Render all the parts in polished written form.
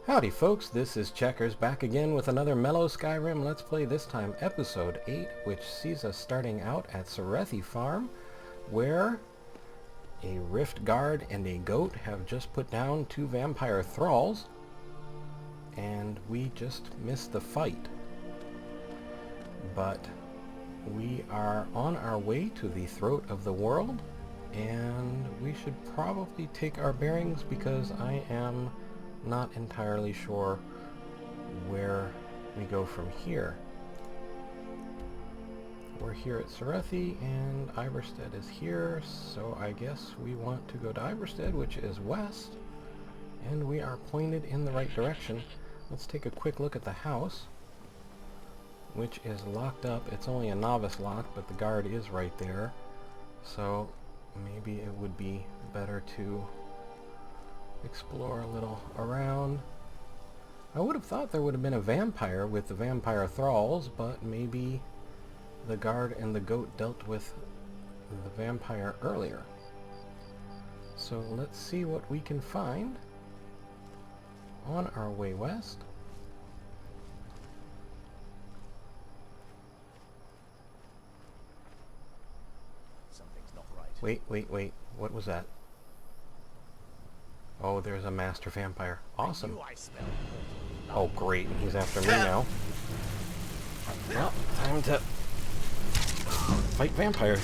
Howdy folks, this is Checkers back again with another Mellow Skyrim Let's Play, this time episode 8, which sees us starting out at Sarethi Farm, where a Rift Guard and a goat have just put down 2 vampire thralls, and we just missed the fight. But we are on our way to the throat of the world, and we should probably take our bearings because I am not entirely sure where we go from here. We're here at Sarethi and Ivarstead is here, so I guess we want to go to Ivarstead, which is west, and we are pointed in the right direction. Let's take a quick look at the house, which is locked up. It's only a novice lock, but the guard is right there, so maybe it would be better to explore a little around. I would have thought there would have been a vampire with the vampire thralls, but maybe the guard and the goat dealt with the vampire earlier. So let's see what we can find on our way west. Something's not right. Wait. What was that? Oh, there's a master vampire. Awesome. Oh, great. He's after me now. Well, time to fight vampires.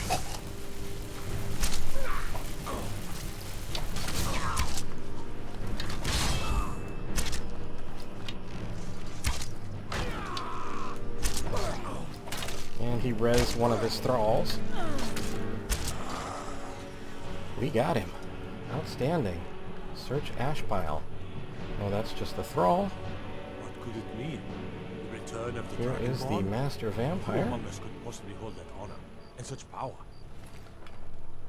And he rezzed one of his thralls. We got him. Outstanding. Search ash pile. Oh, that's just the thrall. What could it mean? The return of the Here is the master vampire. Who among us could possibly hold that honor and such power?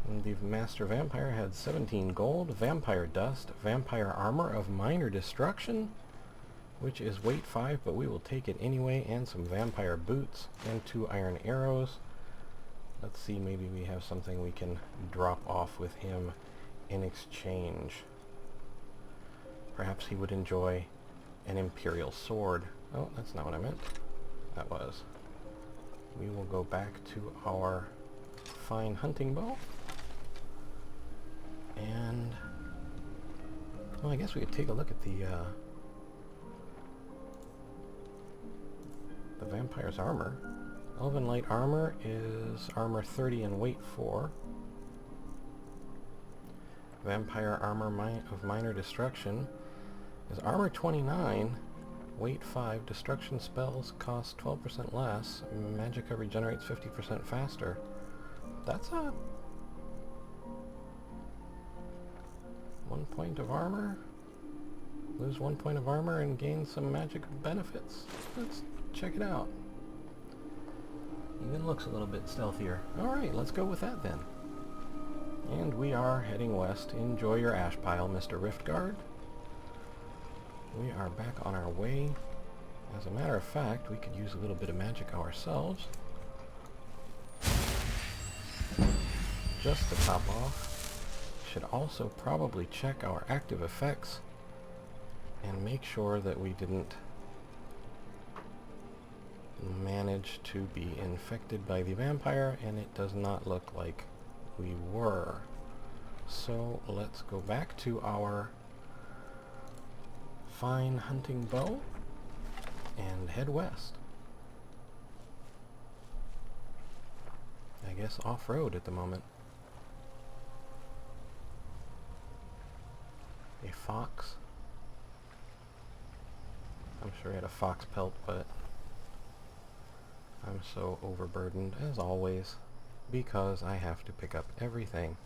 And the master vampire had 17 gold, vampire dust, vampire armor of minor destruction, which is weight 5, but we will take it anyway, and some vampire boots, and 2 iron arrows. Let's see, maybe we have something we can drop off with him in exchange. Perhaps he would enjoy an imperial sword. Oh, that's not what I meant. That was. We will go back to our fine hunting bow. And well, I guess we could take a look at the vampire's armor. Elven light armor is armor 30 and weight 4. Vampire armor of minor destruction is armor 29, weight 5, destruction spells cost 12% less, magicka regenerates 50% faster. That's a 1 point of armor. Lose 1 point of armor and gain some magic benefits. Let's check it out. Even looks a little bit stealthier. Alright, let's go with that then. And we are heading west. Enjoy your ash pile, Mr. Riftguard. We are back on our way. As a matter of fact, we could use a little bit of magic ourselves. Just to top off. Should also probably check our active effects and make sure that we didn't manage to be infected by the vampire, and it does not look like we were. So let's go back to our fine hunting bow and head west. I guess off-road at the moment. A fox. I'm sure he had a fox pelt, but I'm so overburdened as always because I have to pick up everything.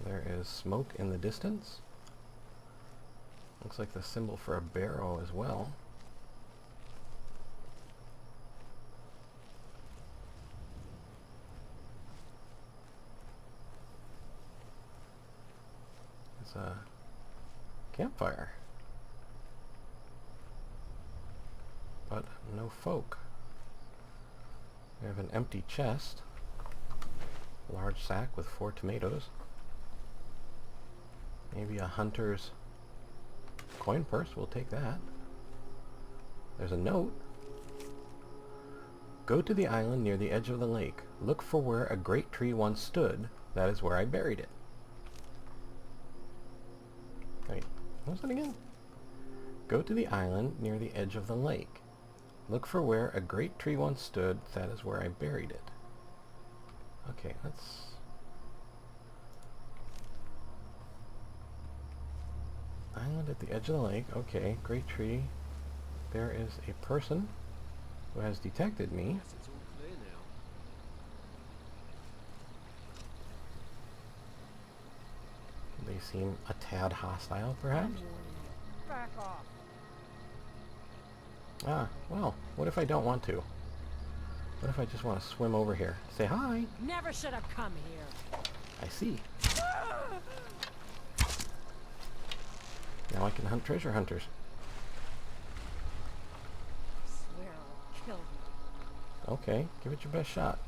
There is smoke in the distance. Looks like the symbol for a barrow as well. It's a campfire. But no folk. We have an empty chest. Large sack with 4 tomatoes. Maybe a hunter's coin purse. We'll take that. There's a note. Go to the island near the edge of the lake. Look for where a great tree once stood. That is where I buried it. Wait, what was that again? Go to the island near the edge of the lake. Look for where a great tree once stood. That is where I buried it. Okay, let's... Island at the edge of the lake. Okay, great tree. There is a person who has detected me. Guess it's all clear now. They seem a tad hostile, perhaps? Back off. Ah, well, what if I don't want to? What if I just want to swim over here? Say hi! Never should have come here. I see. Now I can hunt treasure hunters. I swear I'll kill you. Okay, give it your best shot.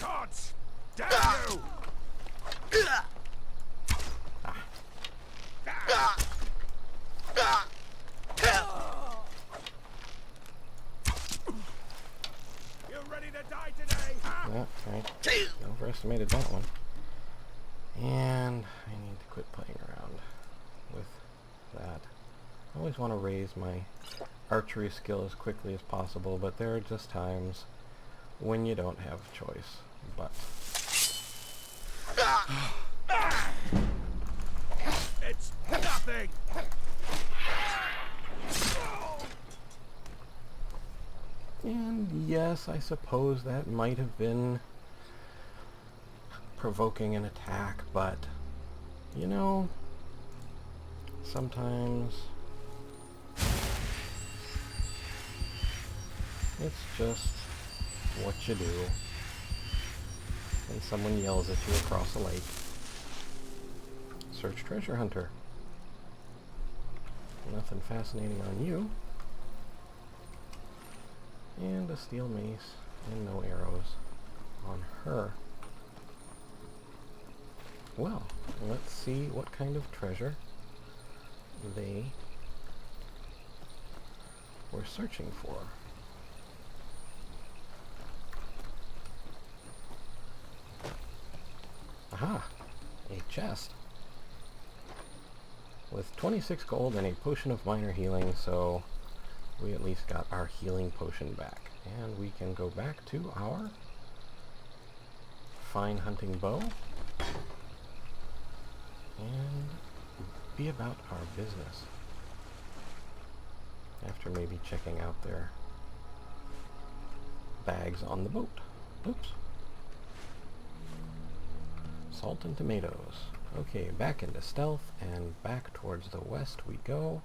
Gods! Damn you! You're ready to die today! Yeah, right. Overestimated that one. And I need to quit playing around with that. I always want to raise my archery skill as quickly as possible, but there are just times when you don't have a choice. But It's nothing! and yes, I suppose that might have been provoking an attack, but you know, sometimes it's just what you do when someone yells at you across a lake. Search treasure hunter. Nothing fascinating on you. And a steel mace and no arrows on her. Well, let's see what kind of treasure they were searching for. Aha! A chest. With 26 gold and a potion of minor healing, so we at least got our healing potion back. And we can go back to our fine hunting bow and be about our business. After maybe checking out their bags on the boat. Oops. Salt and tomatoes. Okay, back into stealth and back towards the west we go.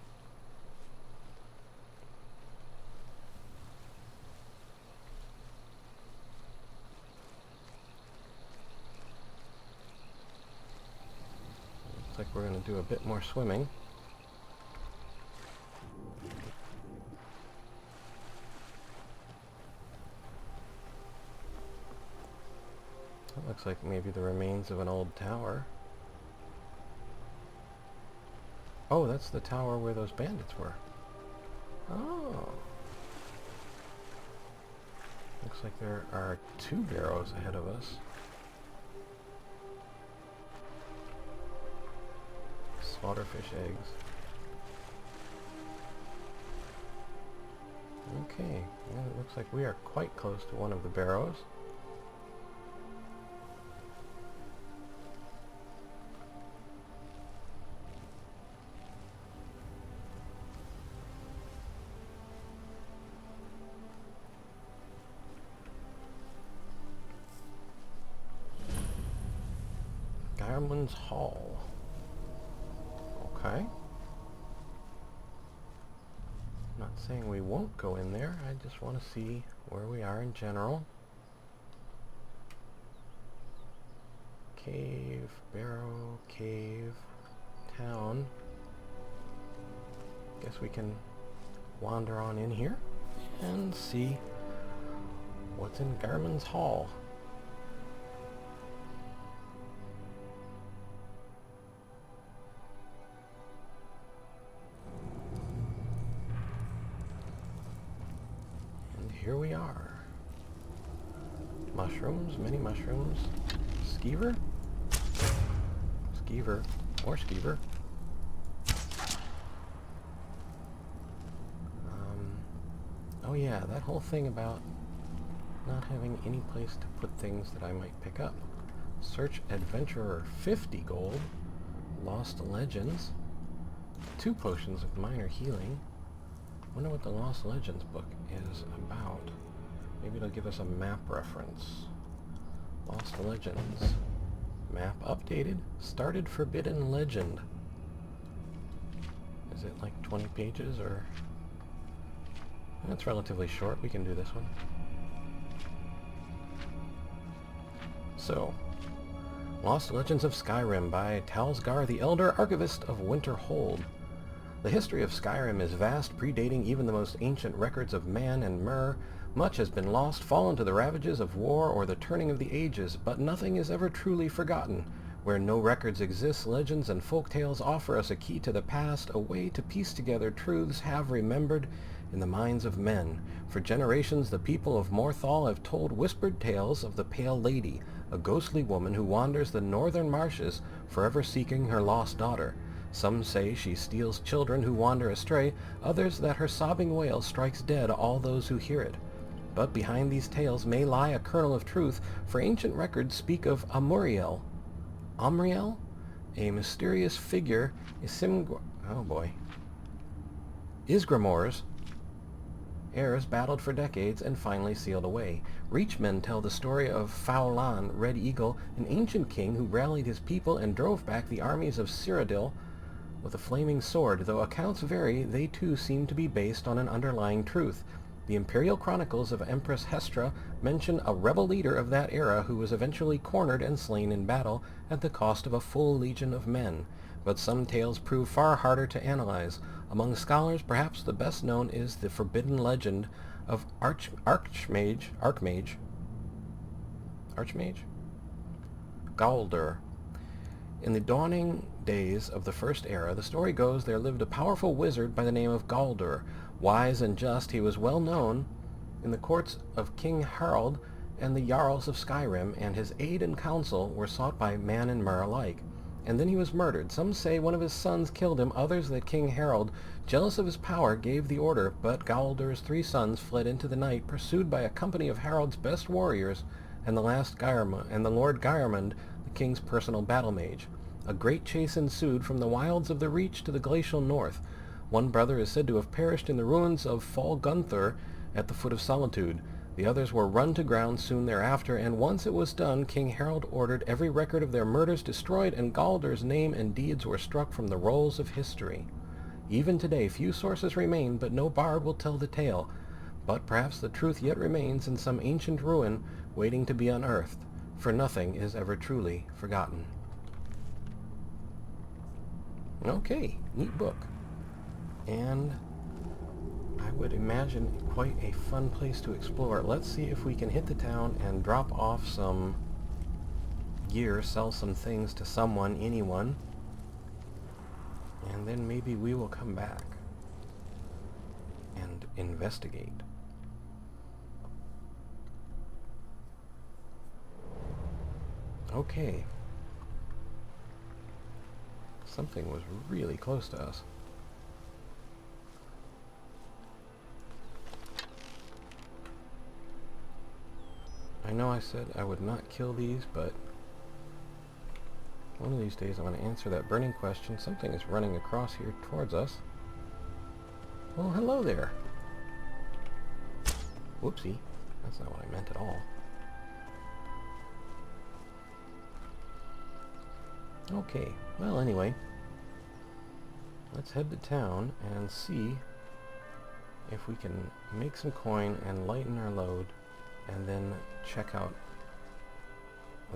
Looks like we're going to do a bit more swimming. That looks like maybe the remains of an old tower. Oh, that's the tower where those bandits were. Oh. Looks like there are 2 barrows ahead of us. Slaughterfish eggs. Okay, well, it looks like we are quite close to one of the barrows. Garmins Hall. Okay. Not saying we won't go in there, I just want to see where we are in general. Cave, barrow, cave, town. Guess we can wander on in here and see what's in Garmins Hall. here we are. Mushrooms, many mushrooms. Skeever? Skeever. More skeever. Oh yeah, that whole thing about not having any place to put things that I might pick up. Search Adventurer, 50 gold. Lost Legends. 2 potions of minor healing. Wonder what the Lost Legends book is about. Maybe it'll give us a map reference. Lost Legends. Map updated. Started Forbidden Legend. Is it like 20 pages or... That's relatively short. We can do this one. So, Lost Legends of Skyrim by Talsgar the Elder, Archivist of Winterhold. The history of Skyrim is vast, predating even the most ancient records of man and Mer. Much has been lost, fallen to the ravages of war or the turning of the ages, but nothing is ever truly forgotten. Where no records exist, legends and folktales offer us a key to the past, a way to piece together truths have remembered in the minds of men. For generations, the people of Morthal have told whispered tales of the Pale Lady, a ghostly woman who wanders the northern marshes, forever seeking her lost daughter. Some say she steals children who wander astray, others that her sobbing wail strikes dead all those who hear it. But behind these tales may lie a kernel of truth, for ancient records speak of Amuriel. Amriel? A mysterious figure, Isgramor's heirs battled for decades and finally sealed away. Reachmen tell the story of Faulan, Red Eagle, an ancient king who rallied his people and drove back the armies of Cyrodiil with a flaming sword. Though accounts vary, they too seem to be based on an underlying truth. The imperial chronicles of Empress Hestra mention a rebel leader of that era who was eventually cornered and slain in battle at the cost of a full legion of men. But some tales prove far harder to analyze. Among scholars, perhaps the best known is the forbidden legend of Archmage Galdur. In the dawning days of the First Era, the story goes there lived a powerful wizard by the name of Galdur. Wise and just, he was well known in the courts of King Harald and the Jarls of Skyrim, and his aid and counsel were sought by man and Mer alike. And then he was murdered. Some say one of his sons killed him, others that King Harald, jealous of his power, gave the order, but Galdur's 3 sons fled into the night, pursued by a company of Harald's best warriors, and the Lord Geirmund, the king's personal battle mage. A great chase ensued from the wilds of the Reach to the glacial north. One brother is said to have perished in the ruins of Fol Gunther at the foot of Solitude. The others were run to ground soon thereafter, and once it was done, King Harald ordered every record of their murders destroyed, and Galdur's name and deeds were struck from the rolls of history. Even today, few sources remain, but no bard will tell the tale. But perhaps the truth yet remains in some ancient ruin waiting to be unearthed, for nothing is ever truly forgotten. Okay, neat book. And I would imagine quite a fun place to explore. Let's see if we can hit the town and drop off some gear, sell some things to someone, anyone, and then maybe we will come back and investigate. Okay. Something was really close to us. I know I said I would not kill these, but one of these days I'm going to answer that burning question. Something is running across here towards us. Well, hello there. Whoopsie. That's not what I meant at all. Okay. Well, anyway. Let's head to town and see if we can make some coin and lighten our load, and then check out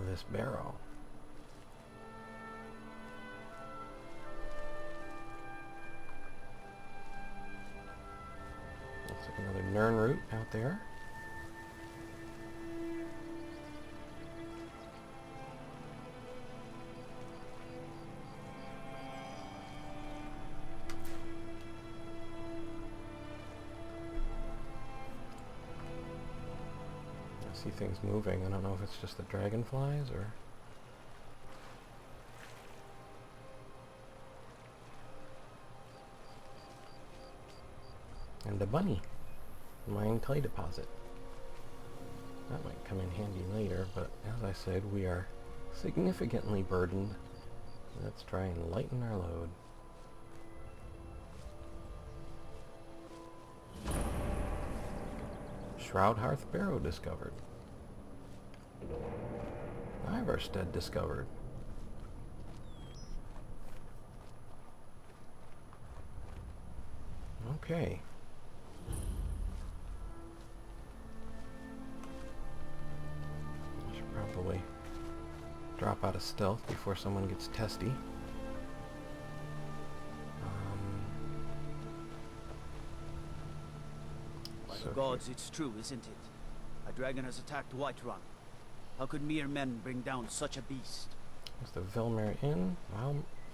this barrow. Looks like another Nern route out there. see things moving. I don't know if it's just the dragonflies or... And a bunny. Mine clay deposit. That might come in handy later, but as I said, we are significantly burdened. Let's try and lighten our load. Shroud Hearth Barrow discovered. Ivarstead discovered. Okay. I should probably drop out of stealth before someone gets testy. By So the gods, it's true, isn't it? A dragon has attacked Whiterun. How could mere men bring down such a beast? Is the Vilmer Inn?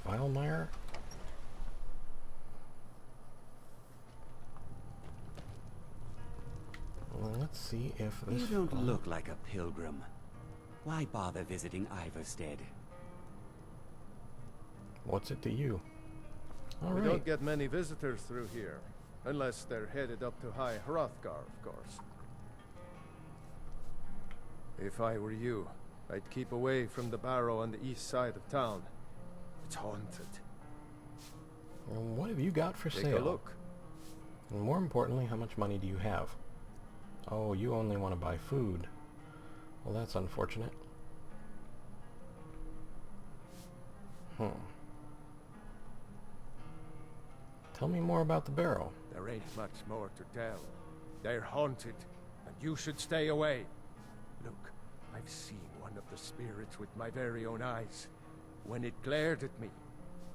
Vilemire? Well, let's see if this... You don't look like a pilgrim. Why bother visiting Ivarstead? What's it to you? All We right. don't get many visitors through here, unless they're headed up to High Hrothgar, of course. If I were you, I'd keep away from the barrow on the east side of town. It's haunted. And what have you got for Take sale? a look. And more importantly, how much money do you have? Oh, you only want to buy food. Well, that's unfortunate. Tell me more about the barrow. There ain't much more to tell. They're haunted, and you should stay away. Look, I've seen one of the spirits with my very own eyes. When it glared at me,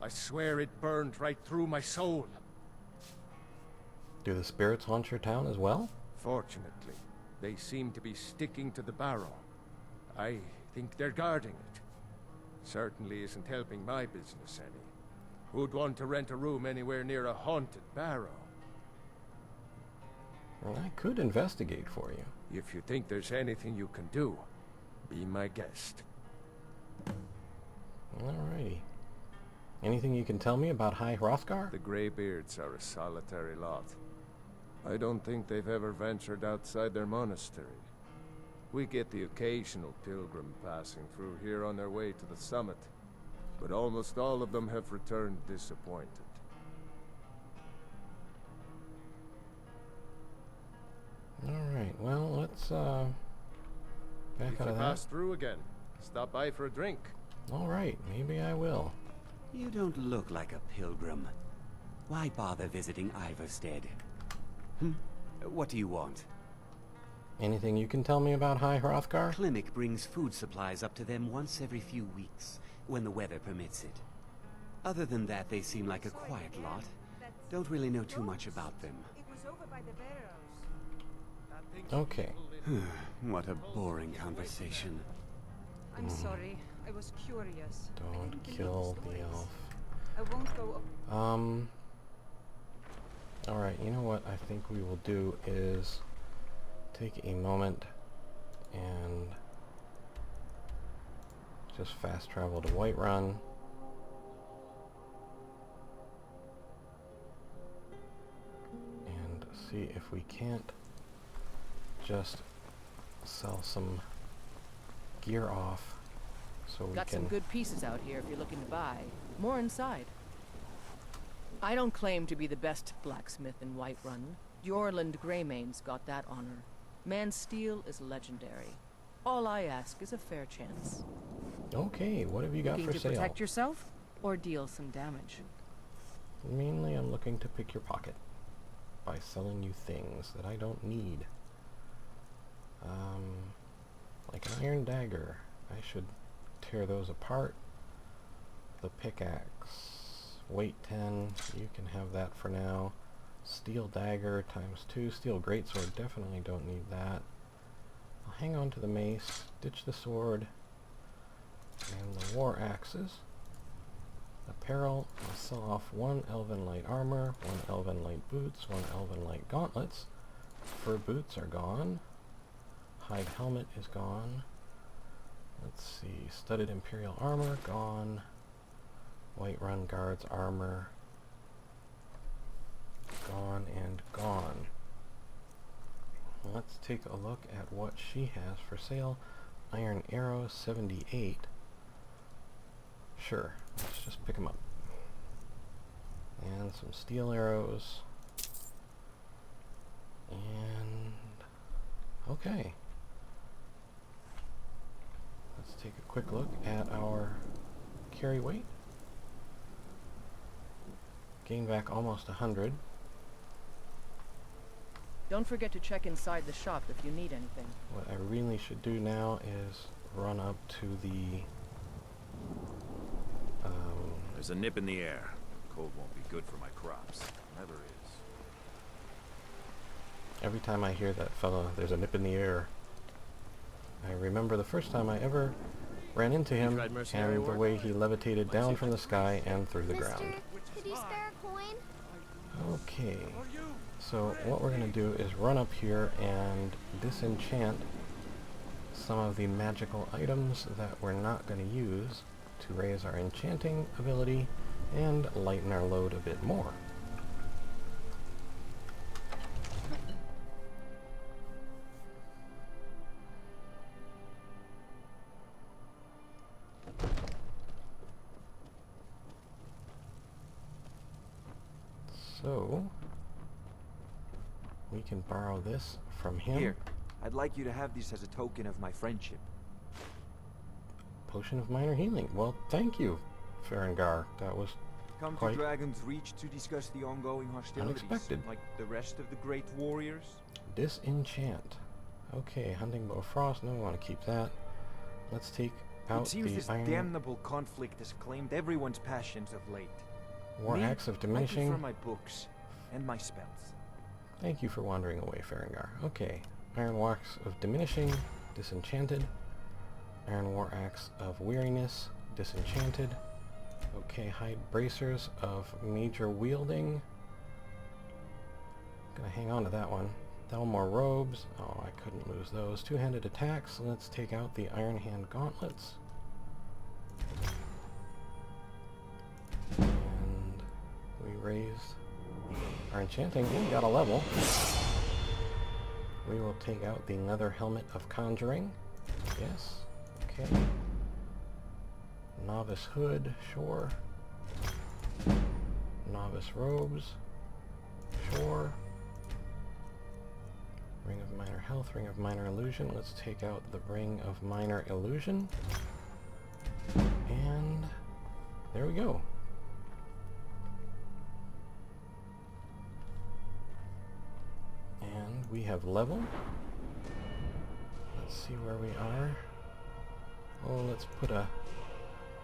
I swear it burned right through my soul. Do the spirits haunt your town as well? Fortunately, they seem to be sticking to the barrow. I think they're guarding it. Certainly isn't helping my business any. Who'd want to rent a room anywhere near a haunted barrow? Well, I could investigate for you. If you think there's anything you can do, be my guest. Alrighty. Anything you can tell me about High Hrothgar? The Greybeards are a solitary lot. I don't think they've ever ventured outside their monastery. We get the occasional pilgrim passing through here on their way to the summit, but almost all of them have returned disappointed. Alright, well, let's, back If out you of pass that. through again, stop by for a drink. Alright, maybe I will. You don't look like a pilgrim. Why bother visiting Ivarstead? What do you want? Anything you can tell me about High Hrothgar? Clinic brings food supplies up to them once every few weeks, when the weather permits it. Other than that, they seem like a quiet lot. Don't really know too much about them. It was over by the barrows. Okay. What a boring conversation. I'm sorry. I was curious. I Don't didn't believe kill the stories. elf. I won't go up. Alright, you know what I think we will do is take a moment and just fast travel to Whiterun. And see if we can't just sell some gear off so we Got can... some good pieces out here if you're looking to buy. More inside. I don't claim to be the best blacksmith in Whiterun. Jorland Greymane's got that honor. Man's steel is legendary. All I ask is a fair chance. Okay, what have you got Looking for to sale? protect yourself or deal some damage? Mainly I'm looking to pick your pocket by selling you things that I don't need. Like an iron dagger. I should tear those apart. The pickaxe. Weight 10. You can have that for now. Steel dagger ×2. Steel greatsword. Definitely don't need that. I'll hang on to the mace. Ditch the sword. And the war axes. Apparel. I'll sell off 1 elven light armor, 1 elven light boots, 1 elven light gauntlets. Fur boots are gone. hide helmet is gone. Let's see, studded Imperial armor, gone. Whiterun guards armor, gone and gone. Let's take a look at what she has for sale. Iron arrow, 78. Sure, let's just pick them up. And some steel arrows. And okay. Let's take a quick look at our carry weight. Gain back almost 100. Don't forget to check inside the shop if you need anything. What I really should do now is run up to the There's a nip in the air. Cold won't be good for my crops. Never is. every time I hear that fella, there's a nip in the air, I remember the first time I ever ran into him and the way he levitated down from the sky and through the ground. Could you spare a coin? Okay, so what we're going to do is run up here and disenchant some of the magical items that we're not going to use to raise our enchanting ability and lighten our load a bit more. So, we can borrow this from him. Here, I'd like you to have this as a token of my friendship. Potion of minor healing. Well, thank you, Farengar. That was Come to quite Dragon's Reach to discuss the ongoing hostilities, unexpected. like the rest of the great warriors. disenchant. Okay, hunting bow of frost. No, we want to keep that. Let's take out It seems the this iron damnable conflict has claimed everyone's passions of late. war Me, axe of I diminishing. prefer my books and my spells. Thank you for wandering away, Farengar. Okay, iron war axe of diminishing, disenchanted. Iron war axe of weariness, disenchanted. Okay, hide bracers of major wielding. Gonna hang on to that one. Thelmore robes. Oh, I couldn't lose those. Two-handed attacks. Let's take out the iron hand gauntlets. And we raised our enchanting. We got a level. We will take out the leather helmet of conjuring. Yes. Okay. Novice hood. Sure. Novice robes. Sure. Ring of minor health. Ring of minor illusion. Let's take out the ring of minor illusion. And there we go. And we have level. Let's see where we are. Oh, let's put a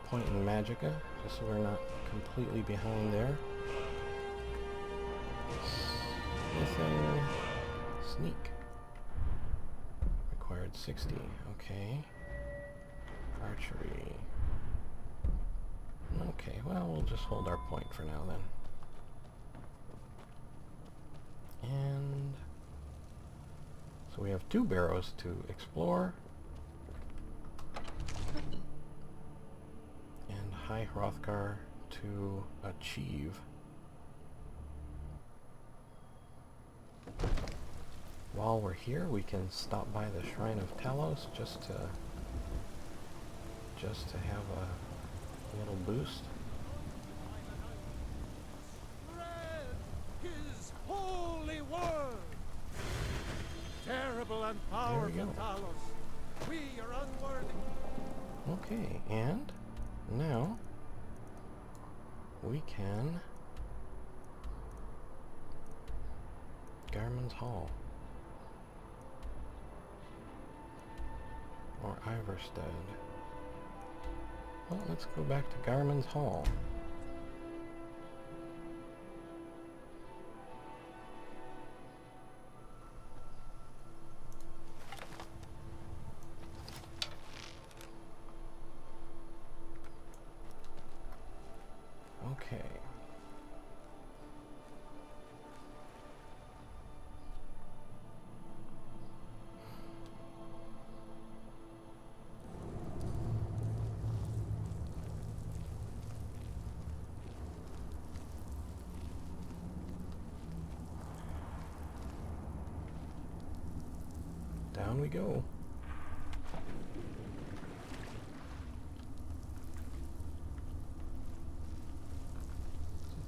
point in Magicka, just so we're not completely behind there. Smithing. Sneak. Required 60. Okay. Archery. Okay, well, we'll just hold our point for now then. And so we have 2 barrows to explore. And High Hrothgar to achieve. While we're here, we can stop by the Shrine of Talos just to have a little boost. Spread his holy word. Terrible and powerful go. Talos, we are unworthy. Okay, and now we can Garmins Hall or Ivarstead. Well, let's go back to Garmins Hall. Okay. down we go.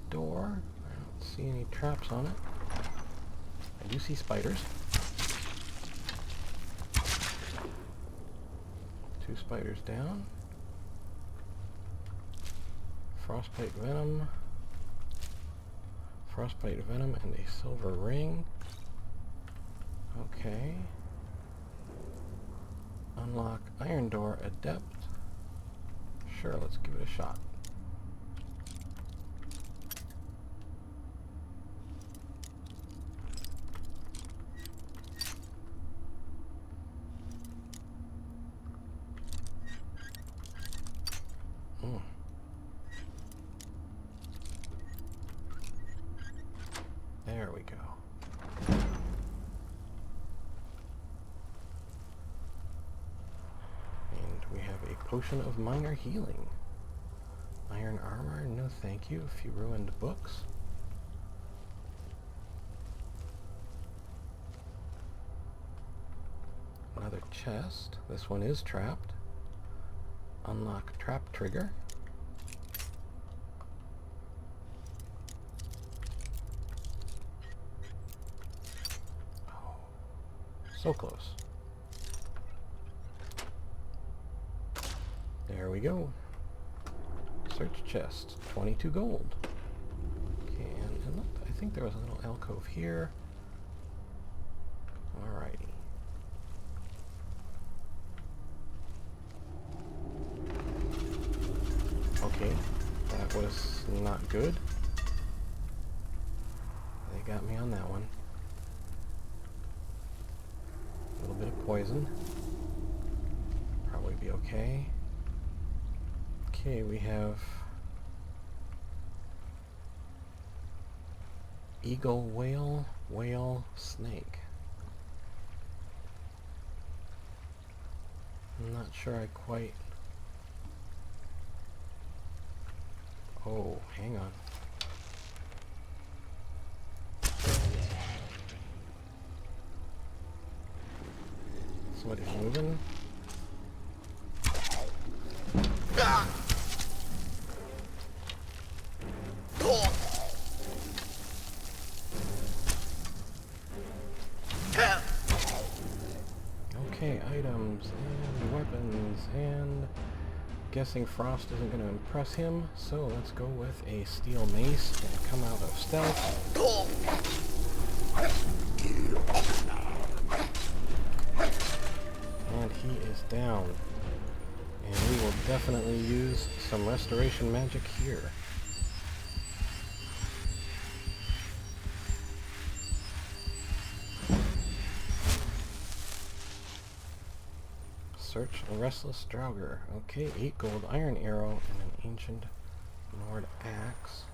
Door. I don't see any traps on it. I do see spiders. 2 spiders down. Frostbite venom. Frostbite venom and a silver ring. Okay. Unlock iron door adept. Sure, let's give it a shot. There we go. And we have a potion of minor healing. Iron armor, no thank you. A few ruined books. Another chest. This one is trapped. Unlock trap trigger. So close. There we go. Search chest. 22 gold. Okay, and I think there was a little alcove here. Alrighty. Okay, that was not good. They got me on that one. A little bit of poison. Probably be okay. Okay, we have eagle, whale, whale, snake. I'm not sure I quite... Oh, hang on. Somebody's moving. Okay, items and weapons, and guessing frost isn't going to impress him, so let's go with a steel mace and come out of stealth. And he is down. And we will definitely use some restoration magic here. Search a restless Draugr. Okay, 8 gold iron arrow and an ancient Nord axe.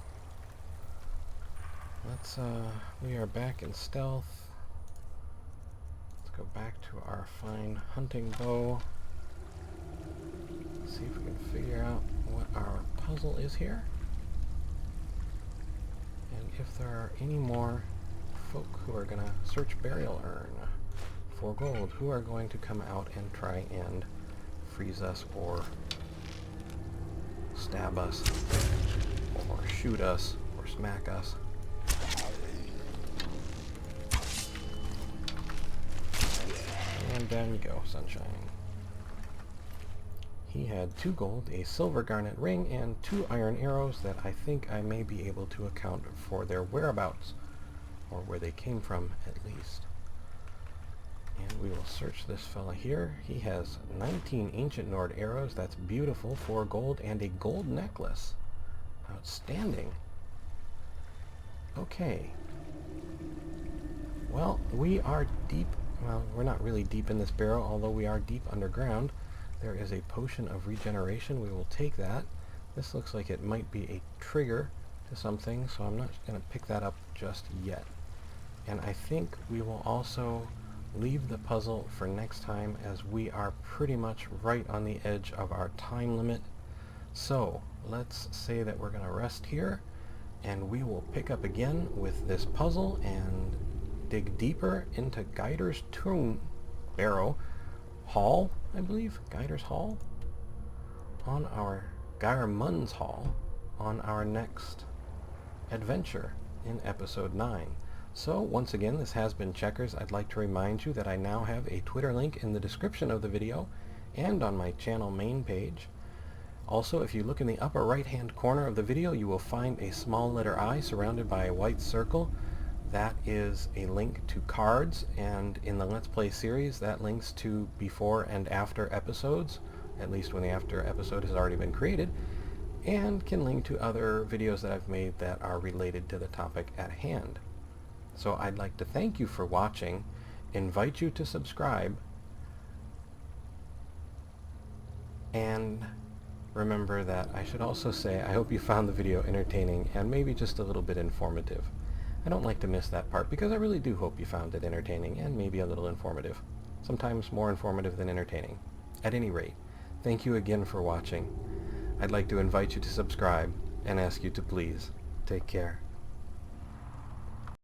Let's, we are back in stealth. Let's go back to our fine hunting bow. See if we can figure out what our puzzle is here. And if there are any more folk who are gonna search burial urn for gold, who are going to come out and try and freeze us or stab us or shoot us or smack us. And down you go, sunshine. He had 2 gold, a silver garnet ring, and 2 iron arrows that I think I may be able to account for their whereabouts, or where they came from at least. And we will search this fella here. He has 19 ancient Nord arrows, that's beautiful, 4 gold, and a gold necklace. Outstanding. Okay. Well, we are deep, well, we're not really deep in this barrow, although we are deep underground. There is a potion of regeneration. We will take that. This looks like it might be a trigger to something, so I'm not going to pick that up just yet. And I think we will also leave the puzzle for next time, as we are pretty much right on the edge of our time limit. So let's say that we're going to rest here, and we will pick up again with this puzzle and dig deeper into Guider's tomb. Barrow Hall, I believe, Guider's Hall, on our Garmins Hall on our next adventure in episode 9. So once again, this has been Checkers. I'd like to remind you that I now have a Twitter link in the description of the video and on my channel main page. Also, if you look in the upper right hand corner of the video, you will find a small letter I surrounded by a white circle. That is a link to cards, and in the Let's Play series that links to before and after episodes, at least when the after episode has already been created, and can link to other videos that I've made that are related to the topic at hand. So I'd like to thank you for watching, invite you to subscribe, and remember that I should also say I hope you found the video entertaining and maybe just a little bit informative. I don't like to miss that part because I really do hope you found it entertaining and maybe a little informative. Sometimes more informative than entertaining. At any rate, thank you again for watching. I'd like to invite you to subscribe and ask you to please take care.